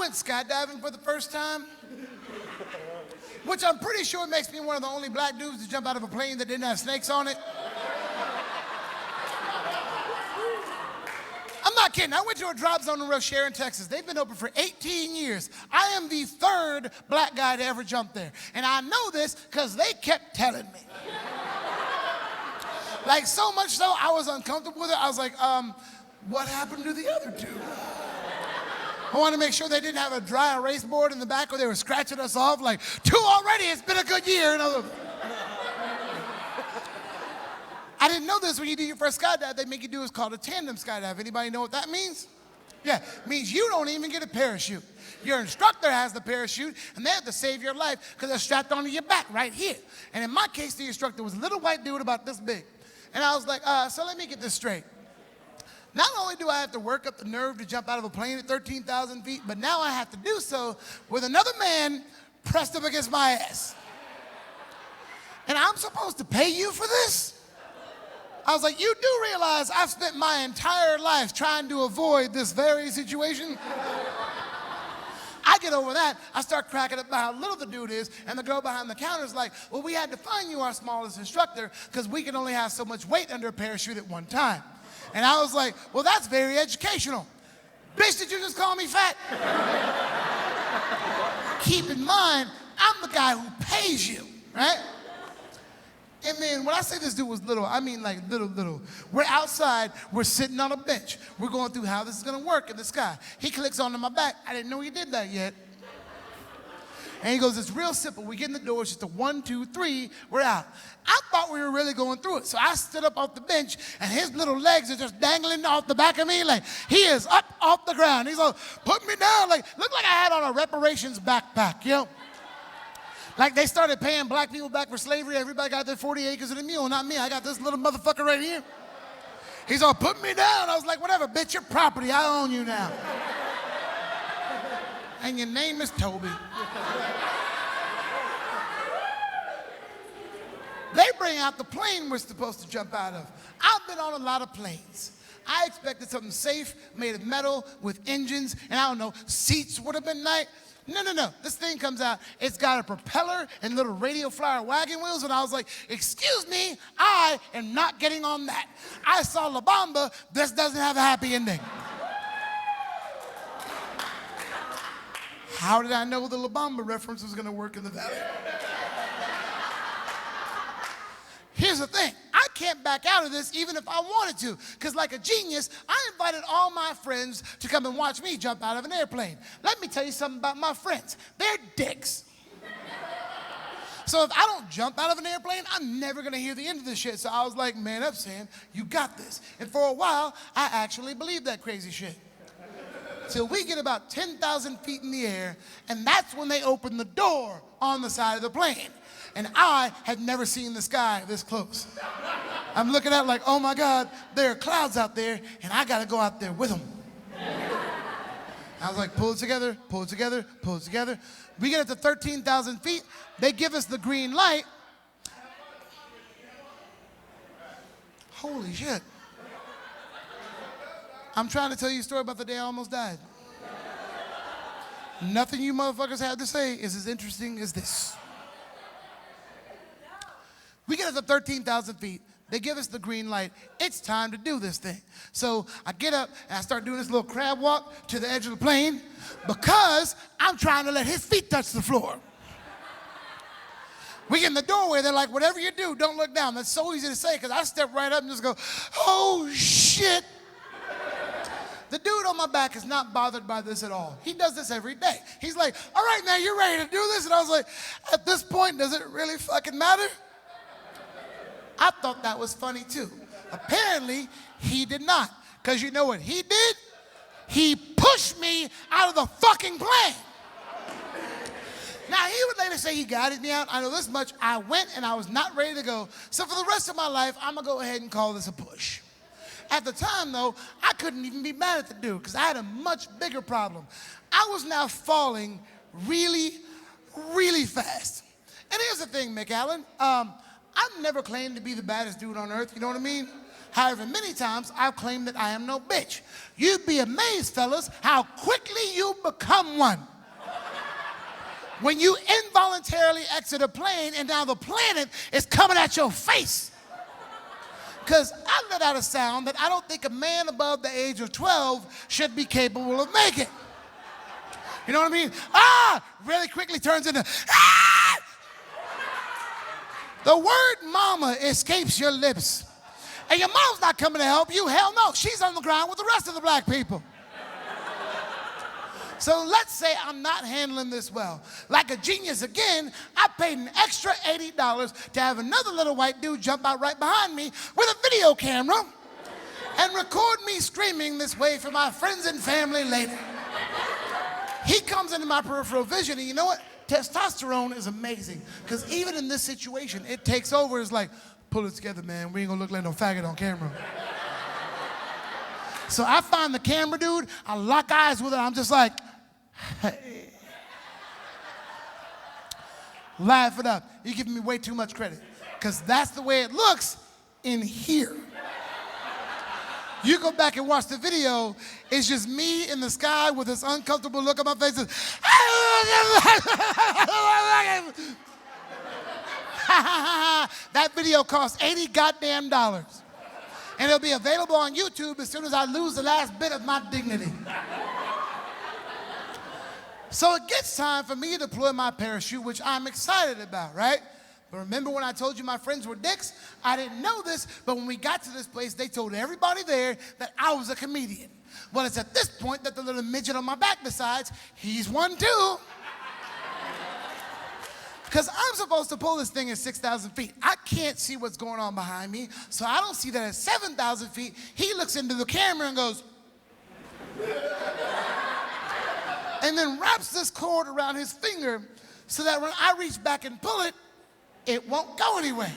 went skydiving for the first time, which I'm pretty sure makes me one of the only black dudes to jump out of a plane that didn't have snakes on it. I'm not kidding. I went to a drop zone in Rough Sharon, Texas. They've been open for 18 years. I am the third black guy to ever jump there. And I know this because they kept telling me. Like, so much so, I was uncomfortable with it. I was like, what happened to the other two? I wanted to make sure they didn't have a dry erase board in the back where they were scratching us off like, 2 already, it's been a good year. And I didn't know this. When you do your first skydive, they make you do what's called a tandem skydive. Anybody know what that means? Yeah, it means you don't even get a parachute. Your instructor has the parachute, and they have to save your life because they're strapped onto your back right here. And in my case, the instructor was a little white dude about this big. And I was like, so let me get this straight. Not only do I have to work up the nerve to jump out of a plane at 13,000 feet, but now I have to do so with another man pressed up against my ass. And I'm supposed to pay you for this? I was like, you do realize I've spent my entire life trying to avoid this very situation? I get over that. I start cracking up about how little the dude is, and the girl behind the counter is like, well, we had to find you our smallest instructor because we can only have so much weight under a parachute at one time. And I was like, well, that's very educational. Bitch, did you just call me fat? Keep in mind, I'm the guy who pays you, right? And then when I say this dude was little, I mean like little. We're outside, we're sitting on a bench. We're going through how this is gonna work in the sky. He clicks onto my back. I didn't know he did that yet. And he goes, it's real simple. We get in the door, it's just a 1, 2, 3, we're out. I thought we were really going through it. So I stood up off the bench, and his little legs are just dangling off the back of me like he is up off the ground. He's like, put me down. Like, looked like I had on a reparations backpack, you know? Like they started paying black people back for slavery. Everybody got their 40 acres of the mule, not me. I got this little motherfucker right here. He's all, put me down. I was like, whatever, bitch, your property. I own you now. And your name is Toby. They bring out the plane we're supposed to jump out of. I've been on a lot of planes. I expected something safe, made of metal, with engines, and I don't know, seats would have been nice. No. This thing comes out. It's got a propeller and little radio flyer wagon wheels, and I was like, excuse me, I am not getting on that. I saw La Bamba. This doesn't have a happy ending. How did I know the La Bamba reference was going to work in the valley? Here's the thing. I can't back out of this even if I wanted to, because like a genius, I invited all my friends to come and watch me jump out of an airplane. Let me tell you something about my friends. They're dicks. So if I don't jump out of an airplane, I'm never going to hear the end of this shit. So I was like, man up, Sam. You got this. And for a while, I actually believed that crazy shit. Till we get about 10,000 feet in the air, and that's when they open the door on the side of the plane. And I had never seen the sky this close. I'm looking out like, oh my God, there are clouds out there, and I gotta go out there with them. I was like, pull it together, pull it together, pull it together. We get up to 13,000 feet. They give us the green light. Holy shit. I'm trying to tell you a story about the day I almost died. Nothing you motherfuckers have to say is as interesting as this. We get up to 13,000 feet. They give us the green light. It's time to do this thing. So I get up and I start doing this little crab walk to the edge of the plane because I'm trying to let his feet touch the floor. We get in the doorway. They're like, whatever you do, don't look down. That's so easy to say because I step right up and just go, oh, shit. The dude on my back is not bothered by this at all. He does this every day. He's like, all right, man, you're ready to do this? And I was like, at this point, does it really fucking matter? I thought that was funny too. Apparently, he did not. Because you know what he did? He pushed me out of the fucking plane. Now, he would later say he guided me out. I know this much. I went and I was not ready to go. So for the rest of my life, I'm going to go ahead and call this a push. At the time, though, I couldn't even be mad at the dude because I had a much bigger problem. I was now falling really, really fast. And here's the thing, McAllen. I've never claimed to be the baddest dude on earth, you know what I mean? However, many times I've claimed that I am no bitch. You'd be amazed, fellas, how quickly you become one. When you involuntarily exit a plane and now the planet is coming at your face. Because I let out a sound that I don't think a man above the age of 12 should be capable of making. You know what I mean? Really quickly turns into, ah! The word mama escapes your lips. And your mom's not coming to help you. Hell no, she's on the ground with the rest of the black people. So let's say I'm not handling this well. Like a genius again, I paid an extra $80 to have another little white dude jump out right behind me with a video camera and record me screaming this way for my friends and family later. He comes into my peripheral vision, and you know what? Testosterone is amazing, because even in this situation, it takes over. It's like, pull it together, man. We ain't gonna look like no faggot on camera. So I find the camera dude, I lock eyes with it, I'm just like, hey. Laugh it up. You're giving me way too much credit, because that's the way it looks in here. You go back and watch the video, it's just me in the sky with this uncomfortable look on my face. That video costs $80 goddamn. And it'll be available on YouTube as soon as I lose the last bit of my dignity. So it gets time for me to deploy my parachute, which I'm excited about, right? But remember when I told you my friends were dicks? I didn't know this, but when we got to this place, they told everybody there that I was a comedian. Well, it's at this point that the little midget on my back decides he's one too. Because I'm supposed to pull this thing at 6,000 feet. I can't see what's going on behind me, so I don't see that at 7,000 feet. He looks into the camera and goes, and then wraps this cord around his finger so that when I reach back and pull it, it won't go anywhere.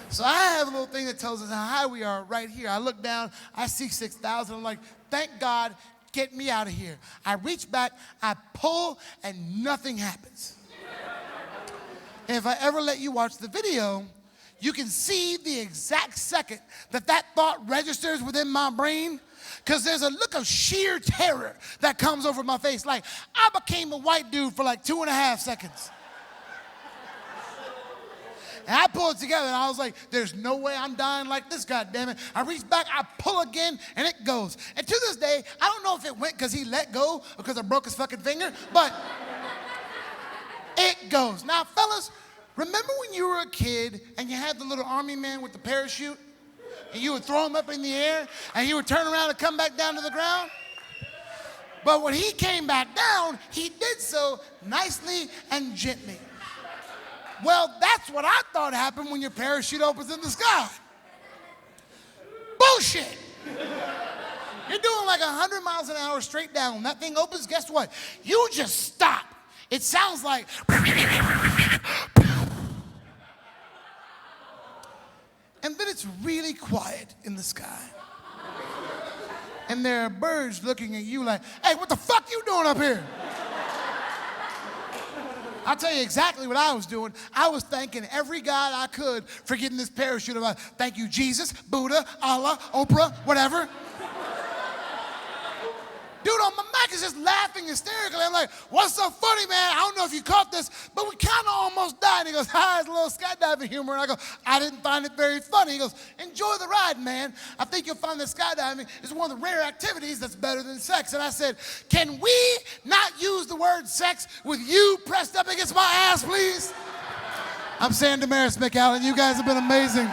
So I have a little thing that tells us how high we are right here. I look down, I see 6,000. I'm like, thank God, get me out of here. I reach back, I pull, and nothing happens. And if I ever let you watch the video, you can see the exact second that that thought registers within my brain, because there's a look of sheer terror that comes over my face. Like, I became a white dude for like 2.5 seconds. And I pulled it together, and I was like, there's no way I'm dying like this, goddammit. I reach back, I pull again, and it goes. And to this day, I don't know if it went because he let go or because I broke his fucking finger, but it goes. Now, fellas, remember when you were a kid and you had the little army man with the parachute? And you would throw him up in the air, and he would turn around and come back down to the ground? But when he came back down, he did so nicely and gently. Well, that's what I thought happened when your parachute opens in the sky. Bullshit. You're doing like 100 miles an hour straight down. When that thing opens, guess what? You just stop. It sounds like... And then it's really quiet in the sky. And there are birds looking at you like, hey, what the fuck you doing up here? I'll tell you exactly what I was doing. I was thanking every God I could for getting this parachute. About, thank you, Jesus, Buddha, Allah, Oprah, whatever. Dude on my mic is just laughing hysterically. I'm like, what's so funny, man? I don't know if you caught this, but we kind of almost died. And he goes, hi, it's a little skydiving humor. And I go, I didn't find it very funny. He goes, enjoy the ride, man. I think you'll find that skydiving is one of the rare activities that's better than sex. And I said, can we not use the word sex with you pressed up against my ass, please? I'm saying Demaris, McAllen. You guys have been amazing.